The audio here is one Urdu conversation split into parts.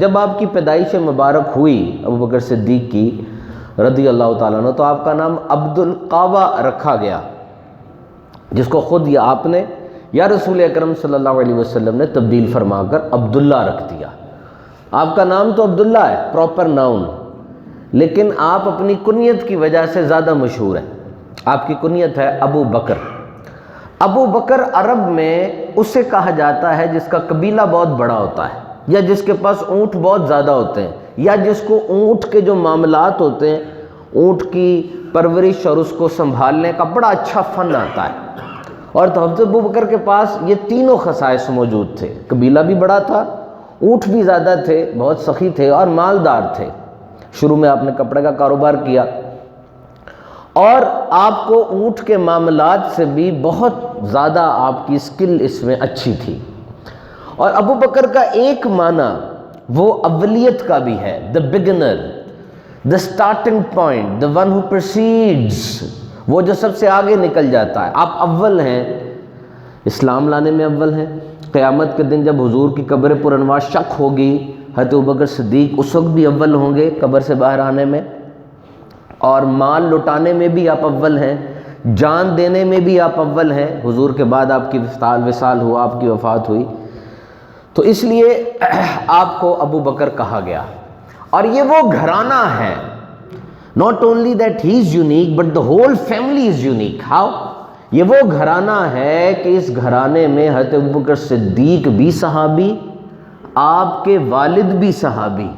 جب آپ کی پیدائش مبارک ہوئی ابوبکر صدیق کی رضی اللہ تعالیٰ عنہ، تو آپ کا نام عبد القابہ رکھا گیا، جس کو خود یا آپ نے یا رسول اکرم صلی اللہ علیہ وسلم نے تبدیل فرما کر عبداللہ رکھ دیا۔ آپ کا نام تو عبداللہ ہے، پراپر ناؤن، لیکن آپ اپنی کنیت کی وجہ سے زیادہ مشہور ہیں۔ آپ کی کنیت ہے ابو بکر۔ ابو بکر عرب میں اسے کہا جاتا ہے جس کا قبیلہ بہت بڑا ہوتا ہے، یا جس کے پاس اونٹ بہت زیادہ ہوتے ہیں، یا جس کو اونٹ کے جو معاملات ہوتے ہیں، اونٹ کی پرورش اور اس کو سنبھالنے کا بڑا اچھا فن آتا ہے۔ اور تو حضرت ابو بکر کے پاس یہ تینوں خصائص موجود تھے، قبیلہ بھی بڑا تھا، اونٹ بھی زیادہ تھے، بہت سخی تھے اور مالدار تھے۔ شروع میں آپ نے کپڑے کا کاروبار کیا، اور آپ کو اونٹ کے معاملات سے بھی بہت زیادہ آپ کی اسکل اس میں اچھی تھی۔ اور ابو بکر کا ایک معنی وہ اولیت کا بھی ہے، the beginner, the starting point, the one who proceeds، وہ جو سب سے آگے نکل جاتا ہے۔ آپ اول ہیں، اسلام لانے میں اول ہیں۔ قیامت کے دن جب حضور کی قبر پر انواع شک ہوگی، حضرت ابوبکر صدیق اس وقت بھی اول ہوں گے قبر سے باہر آنے میں، اور مال لٹانے میں بھی آپ اول ہیں، جان دینے میں بھی آپ اول ہیں۔ حضور کے بعد آپ کی وصال ہوا، آپ کی وفات ہوئی، تو اس لیے آپ کو ابو بکر کہا گیا۔ اور یہ وہ گھرانہ ہے، not only that he is unique but the whole family is unique۔ How؟ یہ وہ گھرانہ ہے کہ اس گھرانے میں حضرت ابوبکر صدیق بھی صحابی، آپ کے والد بھی صحابی،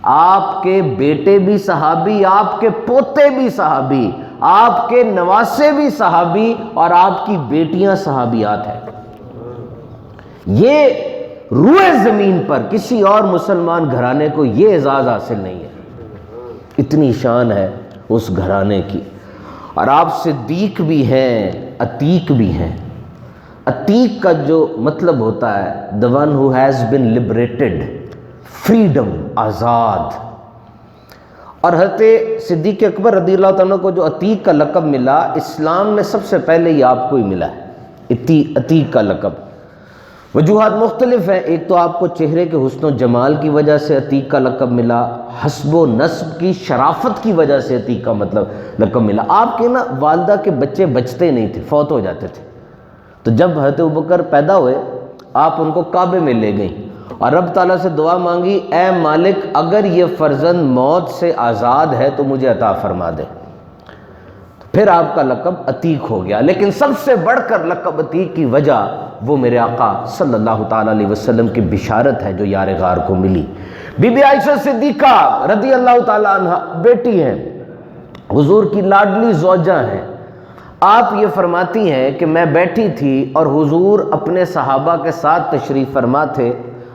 آپ کے بیٹے بھی صحابی، آپ کے پوتے بھی صحابی، آپ کے نواسے بھی صحابی، اور آپ کی بیٹیاں صحابیات ہیں۔ یہ روئے زمین پر کسی اور مسلمان گھرانے کو یہ اعزاز حاصل نہیں ہے، اتنی شان ہے اس گھرانے کی۔ اور آپ صدیق بھی ہیں، عتیق بھی ہیں۔ عتیق کا جو مطلب ہوتا ہے the one who has been liberated، freedom, آزاد۔ اور حضرت صدیق اکبر رضی اللہ تعالیٰ کو جو عتیق کا لقب ملا، اسلام میں سب سے پہلے یہ آپ کو ہی ملا ہے، عتیق کا لقب۔ وجوہات مختلف ہیں، ایک تو آپ کو چہرے کے حسن و جمال کی وجہ سے عتیق کا لقب ملا، حسب و نسب کی شرافت کی وجہ سے عتیق کا لقب ملا۔ آپ کے والدہ کے بچے بچتے نہیں تھے، فوت ہو جاتے تھے، تو جب حضرت ابوبکر پیدا ہوئے آپ ان کو کعبے میں لے گئیں اور رب تعالیٰ سے دعا مانگی، اے مالک اگر یہ فرزند موت سے آزاد ہے تو مجھے عطا فرما دے۔ پھر آپ کا لقب عتیق ہو گیا۔ لیکن سب سے بڑھ کر لقب عتیق کی وجہ وہ میرے آقا صلی اللہ تعالیٰ علیہ وسلم کی بشارت ہے جو یار غار کو ملی۔ بی بی عائشہ صدیقہ رضی اللہ تعالیٰ عنہ بیٹی ہیں، حضور کی لاڈلی زوجہ ہیں۔ آپ یہ فرماتی ہیں کہ میں بیٹھی تھی اور حضور اپنے صحابہ کے ساتھ تشریف فرما تھے،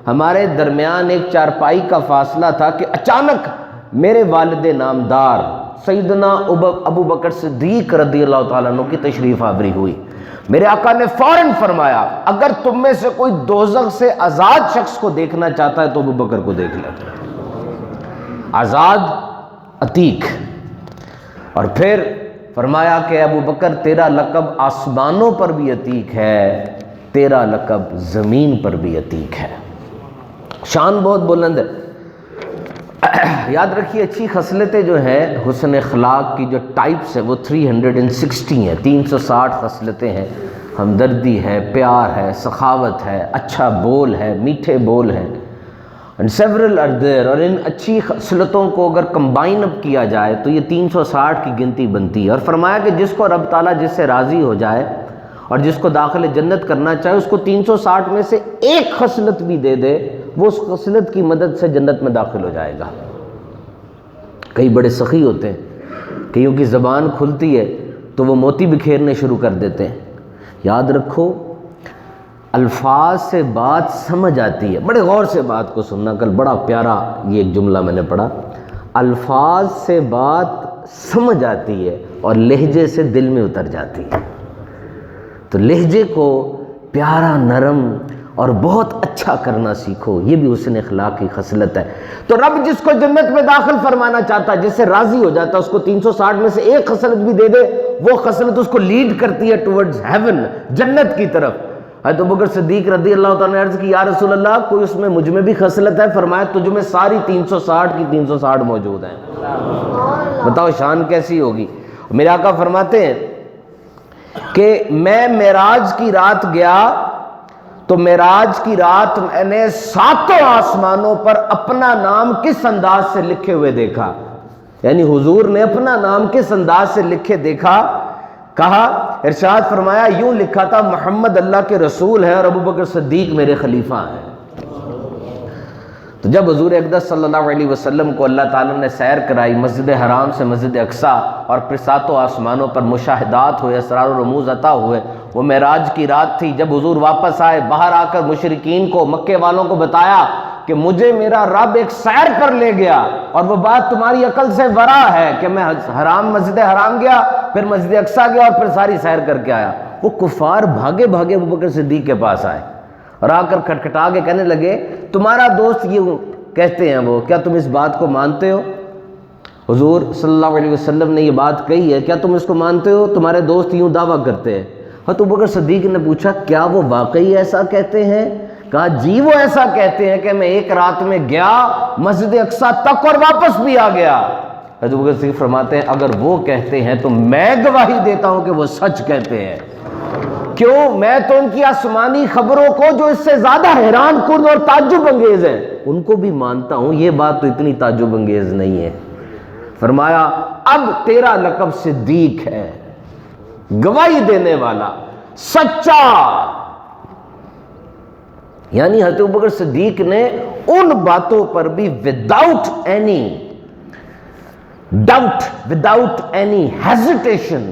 ہمارے درمیان ایک چارپائی کا فاصلہ تھا کہ اچانک میرے والد نامدار سیدنا ابو بکر صدیق رضی اللہ تعالیٰ عنہ کی تشریف آوری ہوئی۔ میرے آقا نے فوراً فرمایا، اگر تم میں سے کوئی دوزخ سے آزاد شخص کو دیکھنا چاہتا ہے تو ابو بکر کو دیکھ لے۔ آزاد، عتیق۔ اور پھر فرمایا کہ ابو بکر تیرا لقب آسمانوں پر بھی عتیق ہے، تیرا لقب زمین پر بھی عتیق ہے۔ شان بہت بلند ہے۔ یاد رکھیے اچھی خصلتیں جو ہیں، حسن اخلاق کی جو ٹائپس ہیں وہ 360 ہیں، 360 خصلتیں ہیں۔ ہمدردی ہے، پیار ہے، سخاوت ہے، اچھا بول ہے، میٹھے بول ہیں، and several are there۔ اور ان اچھی خصلتوں کو اگر کمبائن اپ کیا جائے تو یہ 360 کی گنتی بنتی ہے۔ اور فرمایا کہ جس کو رب تعالیٰ جس سے راضی ہو جائے اور جس کو داخل جنت کرنا چاہے، اس کو 360 میں سے ایک خصلت بھی دے دے، وہ اس خصلت کی مدد سے جنت میں داخل ہو جائے گا۔ کئی بڑے سخی ہوتے ہیں، کئیوں کی زبان کھلتی ہے تو وہ موتی بکھیرنے شروع کر دیتے ہیں۔ یاد رکھو الفاظ سے بات سمجھ آتی ہے، بڑے غور سے بات کو سننا، کل بڑا پیارا یہ ایک جملہ میں نے پڑھا، الفاظ سے بات سمجھ آتی ہے اور لہجے سے دل میں اتر جاتی ہے۔ تو لہجے کو پیارا، نرم اور بہت اچھا کرنا سیکھو، یہ بھی حسن اخلاق کی خصلت ہے۔ تو رب جس کو جنت میں داخل فرمانا چاہتا ہے، جس سے راضی ہو جاتا ہے، اس کو 360 میں سے ایک خصلت بھی دے دے، وہ خصلت اس کو لیڈ کرتی ہے ٹورڈز ہیون، جنت کی طرف۔ حضرت ابوبکر صدیق رضی اللہ تعالیٰ نے عرض کی یا رسول اللہ کوئی اس میں مجھ میں بھی خصلت ہے؟ فرمایا تجھ میں ساری 360 کی 360 موجود ہیں۔ بتاؤ شان کیسی ہوگی۔ میرے آقا فرماتے ہیں کہ میں معراج کی رات گیا تو معراج کی رات میں نے 7 آسمانوں پر اپنا نام کس انداز سے لکھے ہوئے دیکھا، یعنی حضور نے اپنا نام کس انداز سے لکھے دیکھا؟ کہا، ارشاد فرمایا یوں لکھا تھا محمد اللہ کے رسول ہیں اور ابوبکر صدیق میرے خلیفہ ہیں۔ تو جب حضور اقدس صلی اللہ علیہ وسلم کو اللہ تعالیٰ نے سیر کرائی مسجد حرام سے مسجد اقصیٰ، اور پھر 7 آسمانوں پر مشاہدات ہوئے، اسرار و رموز عطا ہوئے، وہ معراج کی رات تھی۔ جب حضور واپس آئے، باہر آ کر مشرکین کو، مکے والوں کو بتایا کہ مجھے میرا رب ایک سیر پر لے گیا اور وہ بات تمہاری عقل سے ورا ہے کہ میں مسجد حرام گیا، پھر مسجد اقصیٰ گیا اور پھر ساری سیر کر کے آیا۔ وہ کفار بھاگے بھاگے ابوبکر صدیق کے پاس آئے اور آ کر کھٹکھٹا کے کہنے لگے تمہارا دوست یہ کہتے ہیں وہ، کیا تم اس بات کو مانتے ہو؟ حضور صلی اللہ علیہ وسلم نے یہ بات کہی ہے، کیا تم اس کو مانتے ہو؟ تمہارے دوست یوں دعویٰ کرتے ہیں۔ حضرت ابوبکر صدیق نے پوچھا کیا وہ واقعی ایسا کہتے ہیں؟ کہا جی وہ ایسا کہتے ہیں کہ میں ایک رات میں گیا مسجد اقصیٰ تک اور واپس بھی آ گیا۔ حضرت ابوبکر صدیق فرماتے ہیں اگر وہ کہتے ہیں تو میں گواہی دیتا ہوں کہ وہ سچ کہتے ہیں۔ کیوں؟ میں تو ان کی آسمانی خبروں کو جو اس سے زیادہ حیران کن اور تعجب انگیز ہیں ان کو بھی مانتا ہوں، یہ بات تو اتنی تعجب انگیز نہیں ہے۔ فرمایا اب تیرا لقب صدیق ہے، گواہی دینے والا، سچا۔ یعنی حضرت ابوبکر صدیق نے ان باتوں پر بھی without any doubt, without any hesitation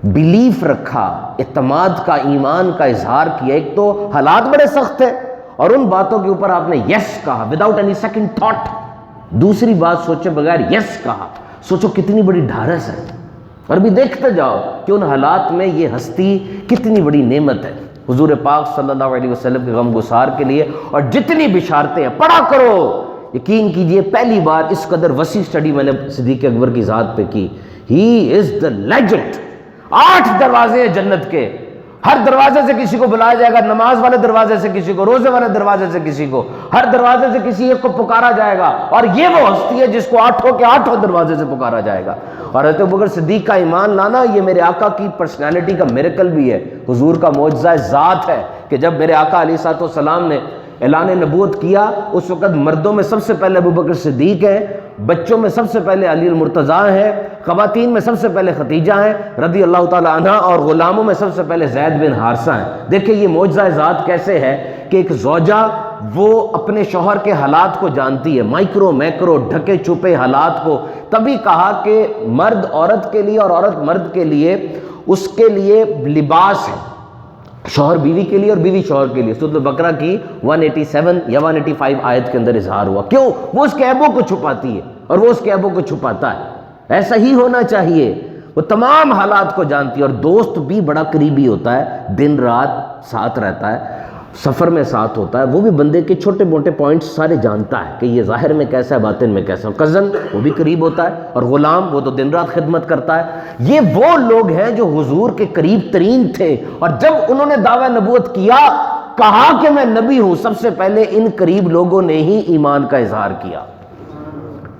belief رکھا، اعتماد کا، ایمان کا اظہار کیا۔ ایک تو حالات بڑے سخت ہیں اور ان باتوں کے اوپر آپ نے یس کہا وداؤٹ اینی سیکنڈ تھاٹ۔ دوسری بات سوچے بغیر یس کہا، سوچو کتنی بڑی ڈھارس ہے، اور بھی دیکھتے جاؤ کہ ان حالات میں یہ ہستی کتنی بڑی نعمت ہے حضور پاک صلی اللہ علیہ وسلم کے غم گسار کے لیے۔ اور جتنی بشارتیں ہیں پڑھا کرو، یقین کیجئے پہلی بار اس قدر وسیع سٹڈی میں نے صدیق اکبر کی ذات پہ کی۔ ہی از دا لیجنڈ۔ 8 دروازے ہیں جنت کے، ہر دروازے سے کسی کو بلایا جائے گا، نماز والے دروازے سے کسی کو، روزے والے دروازے سے کسی کو، ہر دروازے سے کسی ایک کو پکارا جائے گا، اور یہ وہ ہستی ہے جس کو 8 کے 8 دروازے سے پکارا جائے گا۔ اور حضرت ابوبکر صدیق کا ایمان لانا یہ میرے آقا کی پرسنالٹی کا میریکل بھی ہے، حضور کا معجزہ ذات ہے کہ جب میرے آقا علیہ الصلوۃ والسلام نے اعلان نبوت کیا اس وقت مردوں میں سب سے پہلے ابوبکر صدیق ہیں، بچوں میں سب سے پہلے علی المرتضیٰ ہیں، خواتین میں سب سے پہلے خدیجہ ہیں رضی اللہ تعالی عنہ، اور غلاموں میں سب سے پہلے زید بن حارثہ ہیں۔ دیکھیں یہ معجزہ ذات کیسے ہے کہ ایک زوجہ وہ اپنے شوہر کے حالات کو جانتی ہے، مائکرو میکرو ڈھکے چھپے حالات کو۔ تبھی کہا کہ مرد عورت کے لیے اور عورت مرد کے لیے اس کے لیے لباس ہے، شوہر بیوی کے لیے اور بیوی شوہر کے لیے۔ سورۃ البقرہ کی 187 یا 185 آیت کے اندر اظہار ہوا۔ کیوں؟ وہ اس کے عیبوں کو چھپاتی ہے اور وہ اس کے عیبوں کو چھپاتا ہے۔ ایسا ہی ہونا چاہیے، وہ تمام حالات کو جانتی ہے، اور دوست بھی بڑا قریبی ہوتا ہے، دن رات ساتھ رہتا ہے، سفر میں ساتھ ہوتا ہے، وہ بھی بندے کے چھوٹے موٹے پوائنٹس سارے جانتا ہے کہ یہ ظاہر میں کیسا ہے باطن میں کیسا ہے۔ کزن وہ بھی قریب ہوتا ہے، اور غلام وہ تو دن رات خدمت کرتا ہے۔ یہ وہ لوگ ہیں جو حضور کے قریب ترین تھے، اور جب انہوں نے دعویٰ نبوت کیا، کہا کہ میں نبی ہوں، سب سے پہلے ان قریب لوگوں نے ہی ایمان کا اظہار کیا۔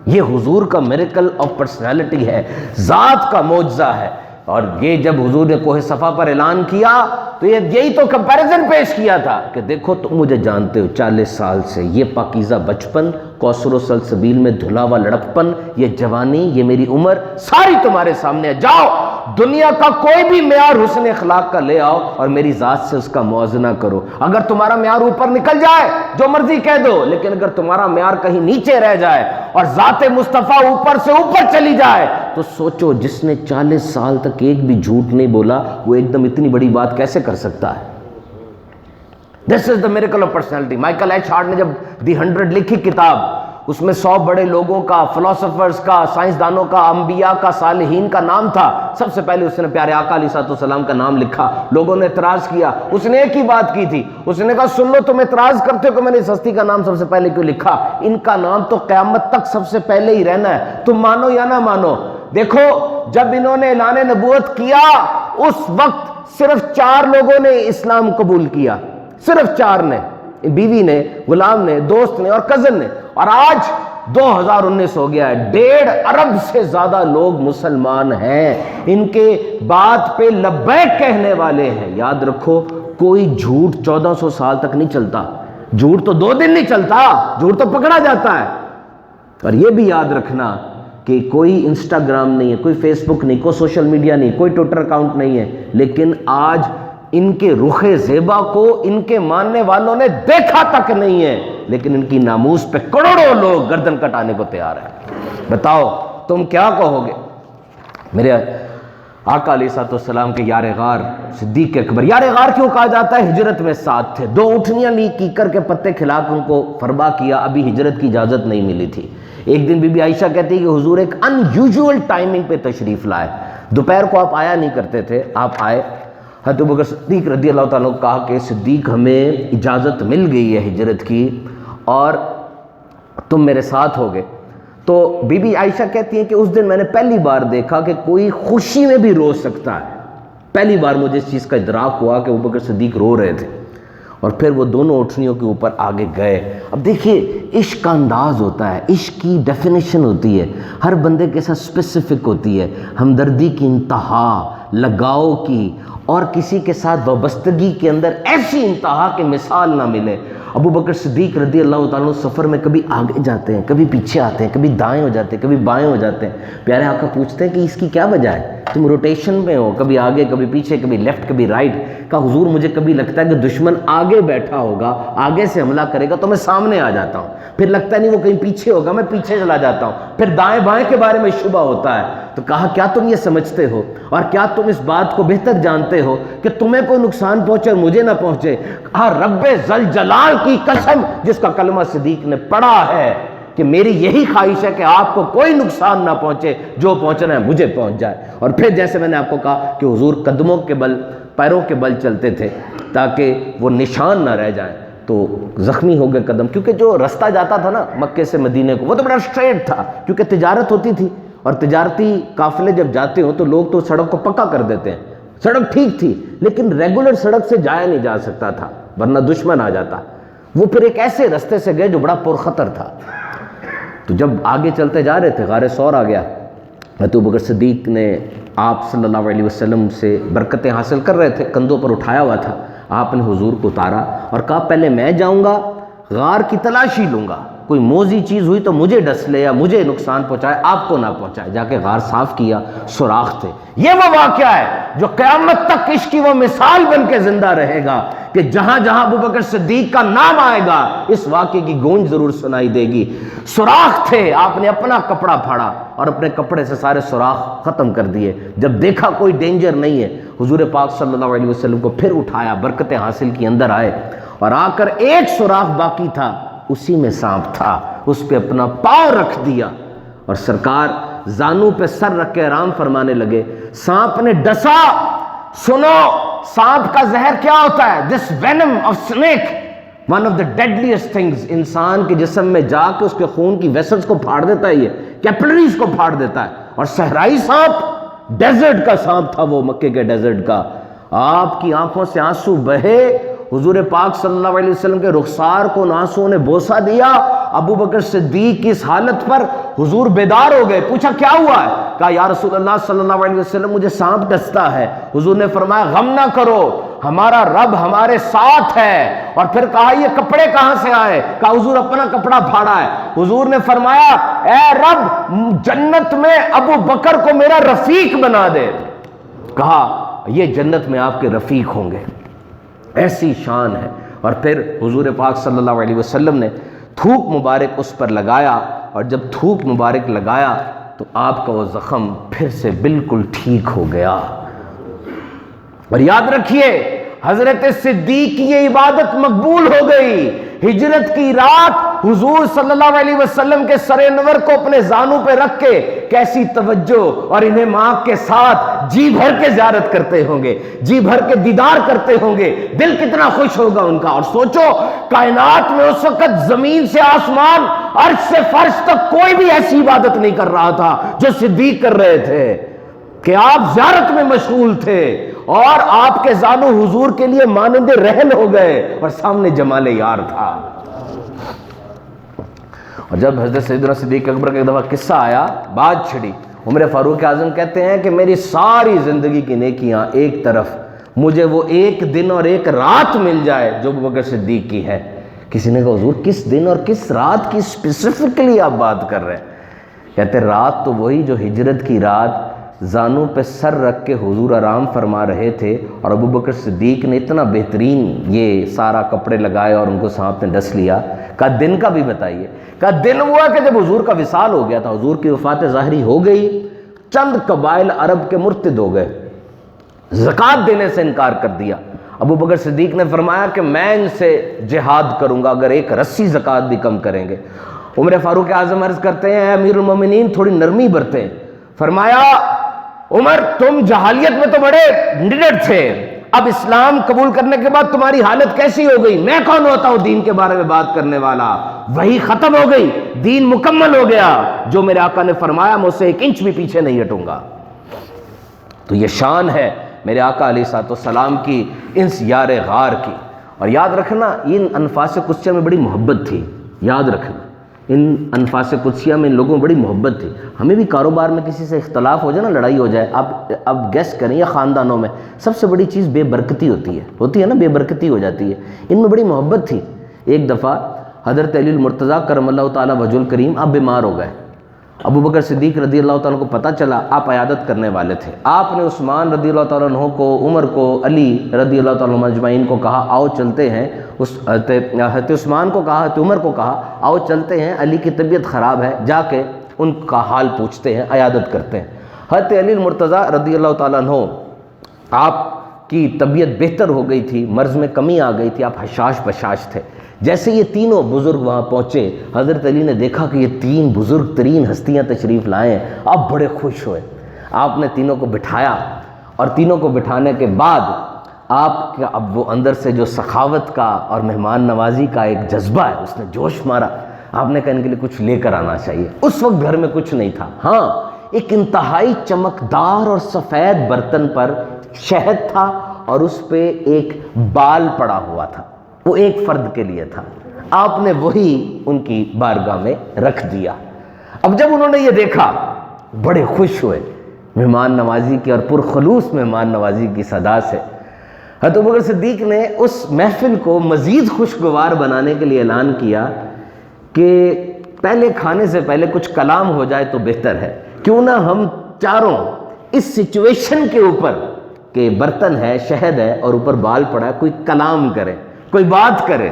یہ حضور کا میریکل آف پرسنالٹی ہے، ذات کا معجزہ ہے۔ اور یہ جب حضور نے کوہ صفا پر اعلان کیا تو یہی تو کمپیریزن پیش کیا تھا کہ دیکھو تم مجھے جانتے ہو 40 سال سے، یہ پاکیزہ بچپن، کوثر و سلسبیل میں دھلا ہوا لڑکپن، یہ جوانی، یہ میری عمر ساری تمہارے سامنے ہے۔ جاؤ دنیا کا کوئی بھی معیار حسن اخلاق کا لے آؤ اور میری ذات سے اس کا موازنہ کرو۔ اگر تمہارا معیار اوپر نکل جائے جو مرضی کہہ دو، لیکن اگر تمہارا معیار کہیں نیچے رہ جائے اور ذات مصطفیٰ اوپر سے اوپر چلی جائے تو سوچو جس نے 40 سال تک ایک بھی جھوٹ نہیں بولا وہ ایک دم اتنی بڑی بات کیسے کر سکتا ہے؟ This is the miracle of personality۔ Michael H Hart نے جب دی 100 لکھی کتاب، اس میں 100 بڑے لوگوں کا، فلاسفرز کا، سائنسدانوں کا، انبیاء کا، صالحین کا نام تھا، سب سے پہلے اس نے پیارے آقا علیہ الصلوۃ والسلام کا نام لکھا۔ لوگوں نے اعتراض کیا، اس نے ایک ہی بات کی تھی، اس نے کہا سن لو تم اعتراض کرتے ہو کہ میں نے اس ہستی کا نام سب سے پہلے کیوں لکھا، ان کا نام تو قیامت تک سب سے پہلے ہی رہنا ہے، تم مانو یا نہ مانو۔ دیکھو جب انہوں نے اعلان نبوت کیا اس وقت صرف 4 لوگوں نے اسلام قبول کیا، صرف 4 نے، بیوی نے، غلام نے، دوست نے اور کزن نے، اور آج 2019 ہو گیا ہے، 1.5 ارب سے زیادہ لوگ مسلمان ہیں، ان کے بات پہ لبیک کہنے والے ہیں۔ یاد رکھو کوئی جھوٹ 1400 سال تک نہیں چلتا، جھوٹ تو 2 دن نہیں چلتا، جھوٹ تو پکڑا جاتا ہے۔ اور یہ بھی یاد رکھنا کہ کوئی انسٹاگرام نہیں ہے، کوئی فیس بک نہیں، کوئی سوشل میڈیا نہیں، کوئی ٹویٹر اکاؤنٹ نہیں ہے، لیکن آج ان کے رخ زیبا کو ان کے ماننے والوں نے دیکھا تک نہیں ہے، لیکن ان کی ناموس پہ کروڑوں لوگ گردن کٹانے کو تیار ہیں۔ بتاؤ تم کیا کہو گے؟ میرے آقا علیہ السلام کے یار غار صدیق اکبر، یار غار کیوں کہا جاتا ہے؟ ہجرت میں ساتھ تھے، 2 اونٹنیاں لی، کیکر کے پتے کھلا کے ان کو فربا کیا، ابھی ہجرت کی اجازت نہیں ملی تھی۔ ایک دن بی بی عائشہ کہتی ہے کہ حضور ایک ان یوزول ٹائمنگ پہ تشریف لائے، دوپہر کو آپ آیا نہیں کرتے تھے، آپ آئے۔ حضرت ابوبکر صدیق رضی اللہ تعالیٰ نے کہا کہ صدیق ہمیں اجازت مل گئی ہے ہجرت کی اور تم میرے ساتھ ہوگے۔ تو بی بی عائشہ کہتی ہیں کہ اس دن میں نے پہلی بار دیکھا کہ کوئی خوشی میں بھی رو سکتا ہے، پہلی بار مجھے اس چیز کا ادراک ہوا کہ ابوبکر صدیق رو رہے تھے، اور پھر وہ دونوں اٹھنیوں کے اوپر آگے گئے۔ اب دیکھیے عشق کا انداز ہوتا ہے، عشق کی ڈیفینیشن ہوتی ہے، ہر بندے کے ساتھ اسپیسیفک ہوتی ہے، ہمدردی کی انتہا، لگاؤ کی، اور کسی کے ساتھ وابستگی کے اندر ایسی انتہا کہ مثال نہ ملے۔ ابوبکر صدیق رضی اللہ تعالیٰ سفر میں کبھی آگے جاتے ہیں، کبھی پیچھے آتے ہیں، کبھی دائیں ہو جاتے ہیں، کبھی بائیں ہو جاتے ہیں۔ پیارے آقا پوچھتے ہیں کہ اس کی کیا وجہ ہے؟ تم روٹیشن میں ہو، کبھی آگے کبھی پیچھے، کبھی لیفٹ کبھی رائٹ۔ کہا حضور مجھے کبھی لگتا ہے کہ دشمن آگے بیٹھا ہوگا، آگے سے حملہ کرے گا تو میں سامنے آ جاتا ہوں، پھر لگتا ہے نہیں وہ کہیں پیچھے ہوگا، میں پیچھے چلا جاتا ہوں، پھر دائیں بائیں کے بارے میں شبہ ہوتا ہے۔ تو کہا کیا تم یہ سمجھتے ہو اور کیا تم اس بات کو بہتر جانتے ہو کہ تمہیں کوئی نقصان پہنچے اور مجھے نہ پہنچے؟ کہا رب ذوالجلال کی قسم جس کا کلمہ صدیق نے پڑھا ہے کہ میری یہی خواہش ہے کہ آپ کو کوئی نقصان نہ پہنچے، جو پہنچنا ہے مجھے پہنچ جائے۔ اور پھر جیسے میں نے آپ کو کہا کہ حضور قدموں کے بل، پیروں کے بل چلتے تھے تاکہ وہ نشان نہ رہ جائیں، تو زخمی ہو گئے قدم، کیونکہ جو رستہ جاتا تھا نا مکے سے مدینے کو وہ تو بڑا اسٹریٹ تھا، کیونکہ تجارت ہوتی تھی، اور تجارتی قافلے جب جاتے ہوں تو لوگ تو سڑک کو پکا کر دیتے ہیں، سڑک ٹھیک تھی لیکن ریگولر سڑک سے جایا نہیں جا سکتا تھا ورنہ دشمن آ جاتا۔ وہ پھر ایک ایسے رستے سے گئے جو بڑا پرخطر تھا۔ تو جب آگے چلتے جا رہے تھے غار ثور آ گیا، حضرت ابوبکر صدیق نے آپ صلی اللہ علیہ وسلم سے برکتیں حاصل کر رہے تھے، کندھوں پر اٹھایا ہوا تھا، آپ نے حضور کو اتارا اور کہا پہلے میں جاؤں گا، غار کی تلاشی لوں گا، کوئی موذی چیز ہوئی تو مجھے ڈس لے یا مجھے نقصان پہنچائے، آپ کو نہ پہنچائے۔ جا کے غار صاف کیا، سوراخ تھے۔ یہ وہ واقعہ ہے جو قیامت تک عشق کی وہ مثال بن کے زندہ رہے گا کہ جہاں جہاں ابوبکر صدیق کا نام آئے گا اس واقعے کی گونج ضرور سنائی دے گی۔ سوراخ تھے، آپ نے اپنا کپڑا پھاڑا اور اپنے کپڑے سے سارے سوراخ ختم کر دیے۔ جب دیکھا کوئی ڈینجر نہیں ہے، حضور پاک صلی اللہ علیہ وسلم کو پھر اٹھایا، برکتیں حاصل کی، اندر آئے اور آ کر ایک سوراخ باقی تھا، اسی میں سانپ تھا، اس پہ اپنا پاؤں رکھ دیا اور سرکار زانو پہ سر رکھ کے آرام فرمانے لگے۔ سانپ نے ڈسا، سنو سانپ کا زہر کیا ہوتا ہے؟ This venom of snake one of the deadliest things, انسان کے جسم میں جا کے اس کے خون کی ویسلز کو پھاڑ دیتا ہے، یہ کیپلریز کو پھاڑ دیتا ہے۔ اور صحرائی سانپ، ڈیزرٹ کا سانپ تھا وہ، مکے کے ڈیزرٹ کا۔ آپ کی آنکھوں سے آنسو بہے، حضور پاک صلی اللہ علیہ وسلم کے رخسار کو ان آنسوؤں نے بوسہ دیا۔ ابو بکر صدیق کی اس حالت پر حضور بیدار ہو گئے، پوچھا کیا ہوا ہے؟ کہا یا رسول اللہ صلی اللہ علیہ وسلم مجھے سانپ ڈستا ہے۔ حضور نے فرمایا غم نہ کرو، ہمارا رب ہمارے ساتھ ہے۔ اور پھر کہا یہ کپڑے کہاں سے آئے؟ کہا حضور اپنا کپڑا پھاڑا ہے۔ حضور نے فرمایا اے رب جنت میں ابو بکر کو میرا رفیق بنا دے۔ کہا یہ جنت میں آپ کے رفیق ہوں گے، ایسی شان ہے۔ اور پھر حضور پاک صلی اللہ علیہ وسلم نے تھوک مبارک اس پر لگایا، اور جب تھوک مبارک لگایا تو آپ کا وہ زخم پھر سے بالکل ٹھیک ہو گیا۔ اور یاد رکھیے حضرت صدیق کی یہ عبادت مقبول ہو گئی۔ ہجرت کی رات حضور صلی اللہ علیہ وسلم کے سر انور کو اپنے زانوں پہ رکھ کے کیسی توجہ اور انہیں ماں کے ساتھ جی بھر کے زیارت کرتے ہوں گے، جی بھر کے دیدار کرتے ہوں گے، دل کتنا خوش ہوگا ان کا۔ اور سوچو کائنات میں اس وقت زمین سے آسمان، عرش سے فرش تک کوئی بھی ایسی عبادت نہیں کر رہا تھا جو صدیق کر رہے تھے، کہ آپ زیارت میں مشغول تھے اور آپ کے زانو حضور کے لیے مانند رہن ہو گئے اور سامنے جمال یار تھا۔ اور جب حضرت سیدنا صدیق اکبر کا ایک دفعہ قصہ آیا، بات چھڑی، عمر فاروق اعظم کہتے ہیں کہ میری ساری زندگی کی نیکیاں ایک طرف، مجھے وہ ایک دن اور ایک رات مل جائے جو ابوبکر صدیق کی ہے۔ کسی نے کہا حضور کس دن اور کس رات کی اسپیسیفکلی آپ بات کر رہے ہیں؟ کہتے رات تو وہی جو ہجرت کی رات زانوں پہ سر رکھ کے حضور آرام فرما رہے تھے اور ابوبکر صدیق نے اتنا بہترین یہ سارا کپڑے لگائے اور ان کو سانپ نے ڈس لیا۔ کہا دن کا بھی بتائیے؟ کہا دن ہوا کہ جب حضور کا وصال ہو گیا تھا، حضور کی وفات ظاہری ہو گئی، چند قبائل عرب کے مرتد ہو گئے، زکوٰۃ دینے سے انکار کر دیا۔ ابوبکر صدیق نے فرمایا کہ میں ان سے جہاد کروں گا اگر ایک رسی زکوٰۃ بھی کم کریں گے۔ عمر فاروق اعظم عرض کرتے ہیں اے امیر المومنین تھوڑی نرمی برتیں۔ فرمایا عمر تم جہالیت میں تو بڑے نڈر تھے، اب اسلام قبول کرنے کے بعد تمہاری حالت کیسی ہو گئی؟ میں کون ہوتا ہوں دین کے بارے میں بات کرنے والا؟ وہی ختم ہو گئی، دین مکمل ہو گیا، جو میرے آقا نے فرمایا میں اسے 1 انچ بھی پیچھے نہیں ہٹوں گا۔ تو یہ شان ہے میرے آقا علیہ الصلوۃ والسلام کی انس یار غار کی۔ اور یاد رکھنا ان انفاس قدسیہ میں بڑی محبت تھی، یاد رکھنا ان انفاس قدسیہ میں ان لوگوں میں بڑی محبت تھی۔ ہمیں بھی کاروبار میں کسی سے اختلاف ہو جائے نا، لڑائی ہو جائے، اب گیس کریں، یا خاندانوں میں سب سے بڑی چیز بے برکتی ہوتی ہے نا، بے برکتی ہو جاتی ہے۔ ان میں بڑی محبت تھی۔ ایک دفعہ حضرت علی المرتضیٰ کرم اللہ تعالیٰ وجہ الکریم آپ بیمار ہو گئے، ابوبکر صدیق رضی اللہ تعالیٰ کو پتہ چلا، آپ عیادت کرنے والے تھے، آپ نے عثمان رضی اللہ تعالیٰ عنہ کو، عمر کو، علی رضی اللہ تعالیٰ عنہ اجمعین کو کہا آؤ چلتے ہیں، حضرت عثمان کو کہا، حضرت عمر کو کہا آؤ چلتے ہیں، علی کی طبیعت خراب ہے، جا کے ان کا حال پوچھتے ہیں، عیادت کرتے ہیں۔ حضرت علی المرتضیٰ رضی اللہ تعالیٰ عنہ آپ کی طبیعت بہتر ہو گئی تھی، مرض میں کمی آ گئی تھی، آپ حشاش بشاش تھے۔ جیسے یہ تینوں بزرگ وہاں پہنچے، حضرت علی نے دیکھا کہ یہ 3 بزرگ ترین ہستیاں تشریف لائے ہیں، آپ بڑے خوش ہوئے۔ آپ نے تینوں کو بٹھایا اور تینوں کو بٹھانے کے بعد آپ کا اب وہ اندر سے جو سخاوت کا اور مہمان نوازی کا ایک جذبہ ہے اس نے جوش مارا۔ آپ نے کہا ان کے لیے کچھ لے کر آنا چاہیے۔ اس وقت گھر میں کچھ نہیں تھا، ہاں ایک انتہائی چمکدار اور سفید برتن پر شہد تھا اور اس پہ ایک بال پڑا ہوا تھا، وہ ایک فرد کے لیے تھا۔ آپ نے وہی ان کی بارگاہ میں رکھ دیا۔ اب جب انہوں نے یہ دیکھا بڑے خوش ہوئے، مہمان نوازی کی اور پرخلوص مہمان نوازی کی صدا سے حضرت ابوبکر صدیق نے اس محفل کو مزید خوشگوار بنانے کے لیے اعلان کیا کہ پہلے کھانے سے پہلے کچھ کلام ہو جائے تو بہتر ہے، کیوں نہ ہم چاروں اس سچویشن کے اوپر کہ برتن ہے، شہد ہے اور اوپر بال پڑا ہے، کوئی کلام کرے، کوئی بات کرے۔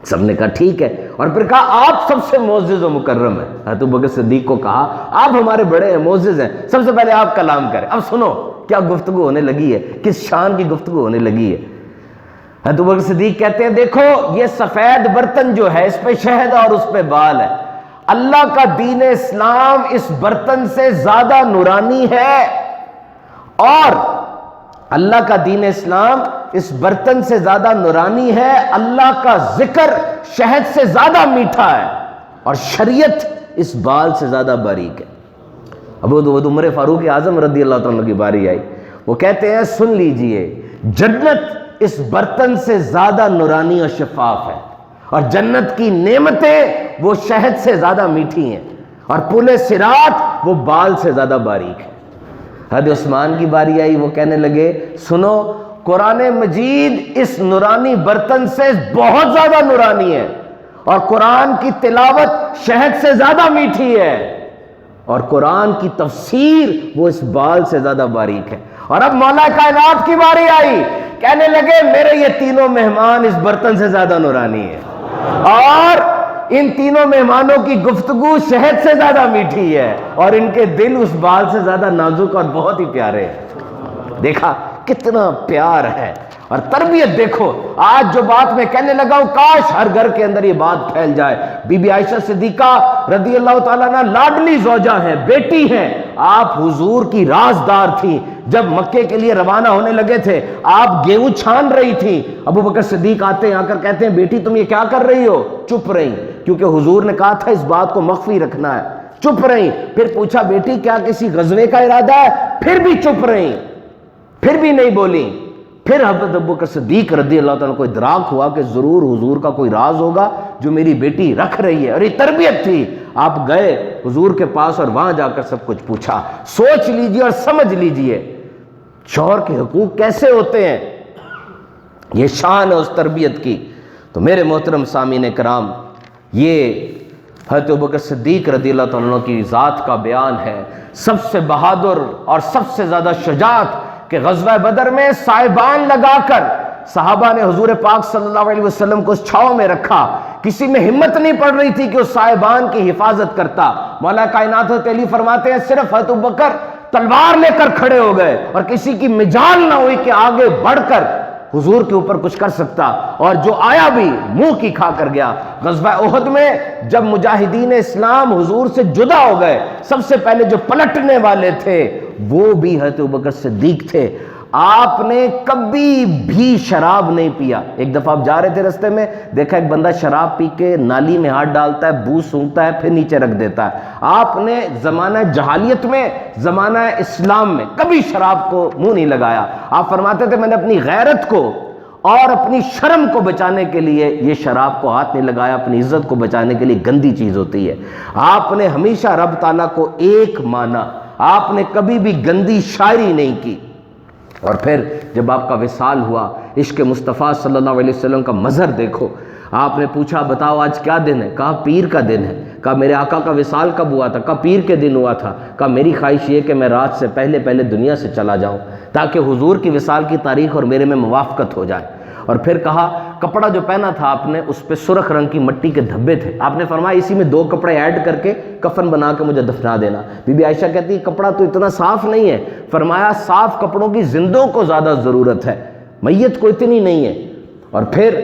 سب نے کہا ٹھیک ہے، اور پھر کہا آپ سب سے معزز و مکرم ہیں۔ حضرت ابوبکر صدیق کو کہا آپ ہمارے بڑے ہیں، معزز ہیں، سب سے پہلے آپ کلام کریں۔ اب سنو کیا گفتگو ہونے لگی ہے، کس شان کی گفتگو ہونے لگی ہے۔ حضرت ابوبکر صدیق کہتے ہیں دیکھو یہ سفید برتن جو ہے اس پہ شہد اور اس پہ بال ہے، اللہ کا دین اسلام اس برتن سے زیادہ نورانی ہے، اور اللہ کا دین اسلام اس برتن سے زیادہ نورانی ہے، اللہ کا ذکر شہد سے زیادہ میٹھا ہے، اور شریعت اس بال سے زیادہ باریک ہے۔ اب عمر فاروق اعظم رضی اللہ تعالیٰ کی باری آئی، وہ کہتے ہیں سن لیجئے جنت اس برتن سے زیادہ نورانی اور شفاف ہے، اور جنت کی نعمتیں وہ شہد سے زیادہ میٹھی ہیں، اور پل صراط وہ بال سے زیادہ باریک ہے۔ حضرت عثمان کی باری آئی، وہ کہنے لگے سنو قرآن مجید اس نورانی برتن سے بہت زیادہ نورانی ہے، اور قرآن کی تلاوت شہد سے زیادہ میٹھی ہے، اور قرآن کی تفسیر وہ اس بال سے زیادہ باریک ہے۔ اور اب مولا کائنات کی باری آئی، کہنے لگے میرے یہ تینوں مہمان اس برتن سے زیادہ نورانی ہے، اور ان تینوں مہمانوں کی گفتگو شہد سے زیادہ میٹھی ہے، اور ان کے دل اس بال سے زیادہ نازک اور بہت ہی پیارے ہیں۔ دیکھا کتنا پیار ہے اور تربیت دیکھو۔ آج جو بات میں کہنے لگا ہوں کاش ہر گھر کے اندر یہ بات پھیل جائے۔ بی بی عائشہ صدیقہ رضی اللہ تعالیٰ عنہ لاڈلی زوجہ ہیں، بیٹی ہیں، آپ حضور کی رازدار تھیں۔ جب مکے کے لیے روانہ ہونے لگے تھے آپ گیہوں چھان رہی تھی، ابوبکر صدیق آتے ہیں، آ کر کہتے ہیں بیٹی تم یہ کیا کر رہی ہو؟ چپ رہی، کیونکہ حضور نے کہا تھا اس بات کو مخفی رکھنا ہے، چپ رہی۔ پھر پوچھا بیٹی کیا کسی غزوے کا ارادہ ہے؟ پھر بھی چپ رہی۔ پھر بھی نہیں بولی. پھر حضرت ابوبکر صدیق رضی اللہ تعالیٰ کو ادراک ہوا کہ ضرور حضور کا کوئی راز ہوگا جو میری بیٹی رکھ رہی ہے, اور یہ تربیت تھی. آپ گئے حضور کے پاس اور وہاں جا کر سب کچھ پوچھا. سوچ لیجئے اور سمجھ لیجئے شوہر کے حقوق کیسے ہوتے ہیں, یہ شان ہے اس تربیت کی. تو میرے محترم سامعین کرام, یہ حضرت ابوبکر صدیق رضی اللہ تعالیٰ کی ذات کا بیان ہے. سب سے بہادر اور سب سے زیادہ شجاعت کہ غزوہ بدر میں سائبان لگا کر صحابہ نے حضور پاک صلی اللہ علیہ وسلم کو اس چھاؤں میں رکھا. کسی میں ہمت نہیں پڑ رہی تھی کہ اس سائبان کی حفاظت کرتا. مولا کائنات حضرت علی فرماتے ہیں صرف حضرت ابوبکر تلوار لے کر کھڑے ہو گئے اور کسی کی مجال نہ ہوئی کہ آگے بڑھ کر حضور کے اوپر کچھ کر سکتا, اور جو آیا بھی منہ کی کھا کر گیا. غزوہ احد میں جب مجاہدین اسلام حضور سے جدا ہو گئے, سب سے پہلے جو پلٹنے والے تھے وہ بھی حضرت ابوبکر صدیق تھے. آپ نے کبھی بھی شراب نہیں پیا. ایک دفعہ آپ جا رہے تھے رستے میں, دیکھا ایک بندہ شراب پی کے نالی میں ہاتھ ڈالتا ہے, بو سونگتا ہے, پھر نیچے رکھ دیتا ہے. آپ نے زمانہ جہالیت میں, زمانہ اسلام میں کبھی شراب کو منہ نہیں لگایا. آپ فرماتے تھے میں نے اپنی غیرت کو اور اپنی شرم کو بچانے کے لیے یہ شراب کو ہاتھ نہیں لگایا. اپنی عزت کو بچانے کے لیے گندی چیز ہوتی ہے. آپ نے ہمیشہ رب تعالیٰ کو ایک مانا, آپ نے کبھی بھی گندی شاعری نہیں کی. اور پھر جب آپ کا وصال ہوا, عشق مصطفیٰ صلی اللہ علیہ وسلم کا مظہر دیکھو. آپ نے پوچھا بتاؤ آج کیا دن ہے؟ کہا پیر کا دن ہے. کہا میرے آقا کا وصال کب ہوا تھا؟ کہا پیر کے دن ہوا تھا. کہا میری خواہش یہ کہ میں رات سے پہلے پہلے دنیا سے چلا جاؤں تاکہ حضور کی وصال کی تاریخ اور میرے میں موافقت ہو جائے. اور پھر کہا کپڑا جو پہنا تھا آپ نے اس پہ سرخ رنگ کی مٹی کے دھبے تھے. آپ نے فرمایا اسی میں 2 کپڑے ایڈ کر کے کفن بنا کے مجھے دفنا دینا. بی بی عائشہ کہتی ہے کپڑا تو اتنا صاف نہیں ہے. فرمایا صاف کپڑوں کی زندوں کو زیادہ ضرورت ہے, میت کو اتنی نہیں ہے. اور پھر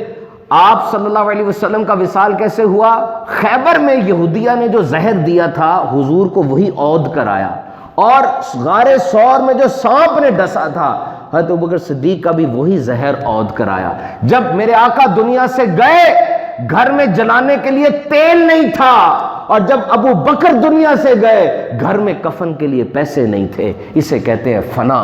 آپ صلی اللہ علیہ وسلم کا وصال کیسے ہوا؟ خیبر میں یہودیہ نے جو زہر دیا تھا حضور کو وہی عود کر آیا, اور غار ثور میں جو سانپ نے ڈسا تھا حضرت ابوبکر صدیق کا بھی وہی زہر عود کرایا. جب میرے آقا دنیا سے گئے گھر میں جلانے کے لیے تیل نہیں تھا, اور جب ابو بکر دنیا سے گئے گھر میں کفن کے لیے پیسے نہیں تھے. اسے کہتے ہیں فنا.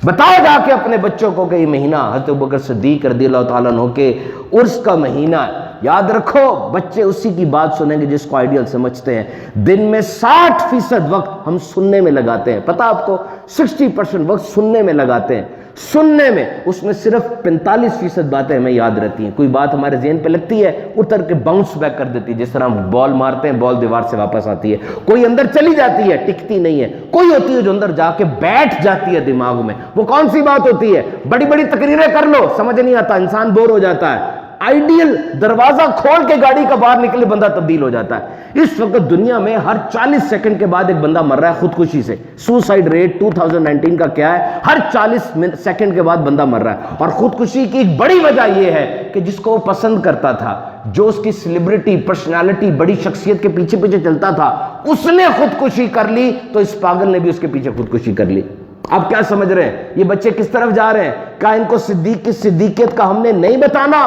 بتاؤ جا کے اپنے بچوں کو کہ یہ مہینہ حضرت ابوبکر صدیق رضی اللہ تعالیٰ عنہ کے عرس کا مہینہ ہے. یاد رکھو بچے اسی کی بات سنیں گے جس کو آئیڈیل سمجھتے ہیں. دن میں 60% وقت ہم سننے میں لگاتے ہیں. پتہ آپ کو 60% وقت سننے میں لگاتے ہیں. سننے میں اس میں صرف 45% باتیں ہمیں یاد رہتی ہیں. کوئی بات ہمارے ذہن پہ لگتی ہے اتر کے باؤنس بیک کر دیتی ہے, جس طرح ہم بال مارتے ہیں بال دیوار سے واپس آتی ہے. کوئی اندر چلی جاتی ہے ٹکتی نہیں ہے. کوئی ہوتی ہے جو اندر جا کے بیٹھ جاتی ہے دماغ میں. وہ کون سی بات ہوتی ہے؟ بڑی بڑی تقریریں کر لو سمجھ نہیں آتا, انسان بور ہو جاتا ہے. آئیڈیل دروازہ کھول کے گاڑی کا باہر نکلے بندہ تبدیل ہو جاتا ہے. اس وقت دنیا میں ہر 40 سیکنڈ کے بعد ایک بندہ مر رہا ہے خودکشی سے. سوسائڈ ریٹ 2019 کا کیا ہے؟ ہر 40 سیکنڈ کے بعد بندہ مر رہا ہے. اور خودکشی کی ایک بڑی وجہ یہ ہے کہ جس کو وہ پسند کرتا تھا, جو اس کی سیلیبریٹی پرسنالٹی بڑی شخصیت کے پیچھے پیچھے چلتا تھا, اس نے خودکشی کر لی تو اس پاگل نے بھی اس کے پیچھے خودکشی کر لی. آپ کیا سمجھ رہے ہیں یہ بچے کس طرف جا رہے ہیں؟ کیا ان کو صدیق کی صدیقیت کا ہم نے نہیں بتانا؟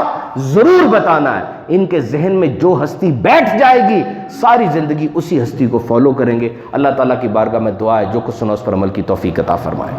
ضرور بتانا ہے. ان کے ذہن میں جو ہستی بیٹھ جائے گی ساری زندگی اسی ہستی کو فالو کریں گے. اللہ تعالیٰ کی بارگاہ میں دعا ہے جو کچھ سنا اس پر عمل کی توفیق عطا فرمائے.